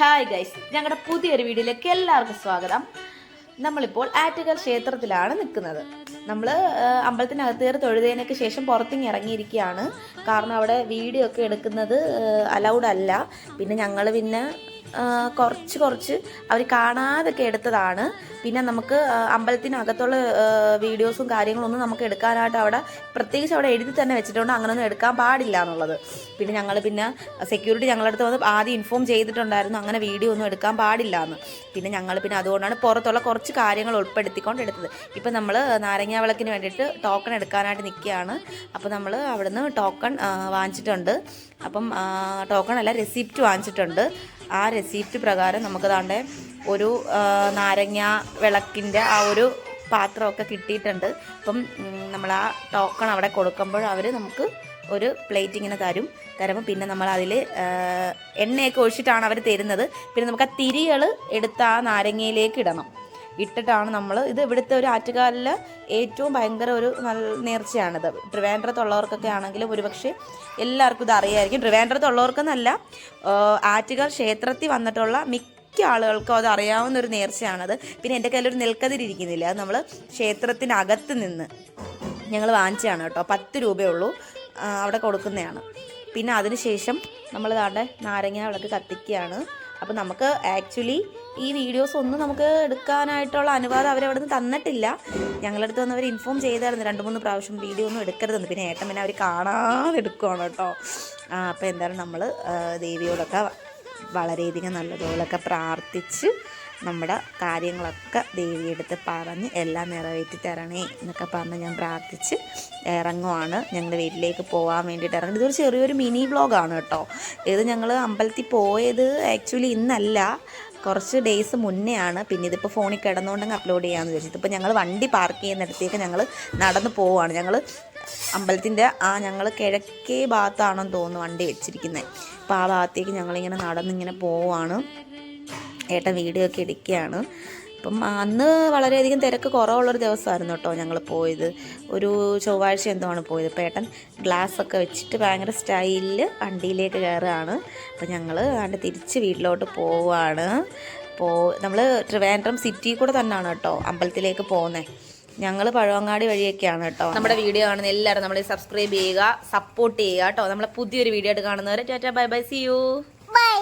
Hi guys, ഞങ്ങളുടെ പുതിയൊരു വീഡിയോയിലേക്ക് എല്ലാവർക്കും സ്വാഗതം. നമ്മളിപ്പോൾ ആറ്റുകാൽ ക്ഷേത്രത്തിലാണ് നിൽക്കുന്നത്. നമ്മൾ അമ്പലത്തിനകത്ത് കയറി തൊഴുതതിനൊക്കെ ശേഷം പുറത്തിങ്ങ് ഇറങ്ങിയിരിക്കുകയാണ്. കാരണം അവിടെ വീഡിയോ ഒക്കെ എടുക്കുന്നത് അലൗഡ് അല്ല. പിന്നെ ഞങ്ങൾ കുറച്ച് അവർ കാണാതൊക്കെ എടുത്തതാണ്. പിന്നെ നമുക്ക് അമ്പലത്തിനകത്തുള്ള വീഡിയോസും കാര്യങ്ങളൊന്നും നമുക്ക് എടുക്കാനായിട്ട് അവിടെ പ്രത്യേകിച്ച് അവിടെ എഴുതി തന്നെ വെച്ചിട്ടുണ്ട്, അങ്ങനെയൊന്നും എടുക്കാൻ പാടില്ല എന്നുള്ളത്. പിന്നെ സെക്യൂരിറ്റി ഞങ്ങളുടെ അടുത്ത് വന്ന് ആദ്യം ഇൻഫോം ചെയ്തിട്ടുണ്ടായിരുന്നു അങ്ങനെ വീഡിയോ ഒന്നും എടുക്കാൻ പാടില്ല എന്ന്. പിന്നെ അതുകൊണ്ടാണ് പുറത്തുള്ള കുറച്ച് കാര്യങ്ങൾ ഉൾപ്പെടുത്തിക്കൊണ്ട് എടുത്തത്. ഇപ്പം നമ്മൾ നാരങ്ങാ വിളക്കിന് വേണ്ടിയിട്ട് ടോക്കൺ എടുക്കാനായിട്ട് നിൽക്കുകയാണ്. അപ്പോൾ നമ്മൾ അവിടുന്ന് ടോക്കൺ വാങ്ങിച്ചിട്ടുണ്ട്. അപ്പം ടോക്കൺ അല്ല, റെസിപ്റ്റ് വാങ്ങിച്ചിട്ടുണ്ട്. ആ റെസിപ്റ്റ് പ്രകാരം നമുക്ക് താണ്ടെ ഒരു നാരങ്ങ വിളക്കിൻ്റെ ആ ഒരു പാത്രമൊക്കെ കിട്ടിയിട്ടുണ്ട്. അപ്പം നമ്മൾ ആ ടോക്കൺ അവിടെ കൊടുക്കുമ്പോൾ അവർ നമുക്ക് ഒരു പ്ലേറ്റ് ഇങ്ങനെ തരുമ്പോൾ പിന്നെ നമ്മൾ അതിൽ എണ്ണയൊക്കെ ഒഴിച്ചിട്ടാണ് അവർ തരുന്നത്. പിന്നെ നമുക്ക് ആ തിരികൾ എടുത്ത് ആ നാരങ്ങയിലേക്ക് ഇട്ടിട്ടാണ് നമ്മൾ ഇത് ഇവിടുത്തെ ഒരു ആറ്റുകാലിൽ ഏറ്റവും ഭയങ്കര ഒരു നല്ല നേർച്ചയാണിത്. ട്രിവാൻഡ്രത്തുള്ളവർക്കൊക്കെ ആണെങ്കിലും ഒരുപക്ഷെ എല്ലാവർക്കും ഇത് അറിയായിരിക്കും. ട്രിവാൻഡ്രത്തുള്ളവർക്കെന്നല്ല, ആറ്റുകാൽ ക്ഷേത്രത്തിൽ വന്നിട്ടുള്ള മിക്ക ആളുകൾക്കും അത് അറിയാവുന്ന ഒരു നേർച്ചയാണത്. പിന്നെ എൻ്റെ കയ്യിലൊരു നെൽക്കതിരിക്കുന്നില്ല, അത് നമ്മൾ ക്ഷേത്രത്തിനകത്ത് നിന്ന് ഞങ്ങൾ വാങ്ങിച്ചതാണ് കേട്ടോ. 10 രൂപയുള്ളൂ, അവിടെ കൊടുക്കുന്നതാണ്. പിന്നെ അതിനുശേഷം നമ്മൾ താണ്ടെ നാരങ്ങ വിളക്ക് കത്തിക്കുകയാണ്. അപ്പം നമുക്ക് ആക്ച്വലി ഈ വീഡിയോസ് ഒന്നും നമുക്ക് എടുക്കാനായിട്ടുള്ള അനുവാദം അവരവിടെ നിന്ന് തന്നിട്ടില്ല. ഞങ്ങളുടെ അടുത്ത് വന്ന് അവർ ഇൻഫോം ചെയ്തായിരുന്നു 2-3 പ്രാവശ്യം വീഡിയോ ഒന്നും എടുക്കരുതെന്ന്. പിന്നെ ഏട്ടൻ അവർ കാണാതെ എടുക്കുകയാണ് കേട്ടോ. അപ്പോൾ എന്തായാലും നമ്മൾ ദേവിയോടൊക്കെ വളരെയധികം നല്ലതുപോലൊക്കെ പ്രാർത്ഥിച്ച് നമ്മുടെ കാര്യങ്ങളൊക്കെ ദേവിയെടുത്ത് പറഞ്ഞ് എല്ലാം നിറവേറ്റി തരണേ എന്നൊക്കെ പറഞ്ഞ് ഞാൻ പ്രാർത്ഥിച്ച് ഇറങ്ങുവാണ്. ഞങ്ങൾ വീട്ടിലേക്ക് പോകാൻ വേണ്ടിയിട്ട് ഇറങ്ങുന്നത്. ഇതൊരു ചെറിയൊരു മിനി വ്ളോഗാണ് കേട്ടോ. ഇത് ഞങ്ങൾ അമ്പലത്തിൽ പോയത് ആക്ച്വലി ഇന്നല്ല, കുറച്ച് ഡേയ്സ് മുന്നേ ആണ്. പിന്നെ ഇതിപ്പോൾ ഫോണിൽ കിടന്നുകൊണ്ടങ്ങ് അപ്ലോഡ് ചെയ്യാമെന്ന് വിചാരിച്ചു. ഇപ്പോൾ ഞങ്ങൾ വണ്ടി പാർക്ക് ചെയ്യുന്നിടത്തേക്ക് ഞങ്ങൾ നടന്ന് പോവുകയാണ്. ഞങ്ങൾ അമ്പലത്തിൻ്റെ ഞങ്ങൾ കിഴക്കേ ഭാഗത്താണെന്ന് തോന്നുന്നു വണ്ടി വെച്ചിരിക്കുന്നത്. അപ്പോൾ ആ ഭാഗത്തേക്ക് ഞങ്ങളിങ്ങനെ നടന്നിങ്ങനെ പോവുകയാണ്. ഏട്ടൻ വീഡിയോ ഒക്കെ എടുക്കുകയാണ്. അപ്പം അന്ന് വളരെയധികം തിരക്ക് കുറവുള്ളൊരു ദിവസമായിരുന്നു കേട്ടോ ഞങ്ങൾ പോയത്. ഒരു ചൊവ്വാഴ്ച എന്തോ ആണ് പോയത്. അപ്പോൾ ഏട്ടൻ ഗ്ലാസ്സൊക്കെ വെച്ചിട്ട് ഭയങ്കര സ്റ്റൈലിൽ വണ്ടിയിലേക്ക് കയറുകയാണ്. അപ്പോൾ ഞങ്ങൾ തിരിച്ച് വീട്ടിലോട്ട് പോവുകയാണ്. നമ്മൾ ട്രിവാൻഡ്രം സിറ്റി കൂടെ തന്നെയാണ് കേട്ടോ അമ്പലത്തിലേക്ക് പോകുന്നത്. ഞങ്ങൾ പഴവങ്ങാടി വഴിയൊക്കെയാണ് കേട്ടോ. നമ്മുടെ വീഡിയോ കാണുന്ന എല്ലാവരും നമ്മളെ സബ്സ്ക്രൈബ് ചെയ്യുക, സപ്പോർട്ട് ചെയ്യുക കേട്ടോ. നമ്മളെ പുതിയൊരു വീഡിയോ ആയിട്ട് കാണുന്നവരെ tata, bye bye, see you, by.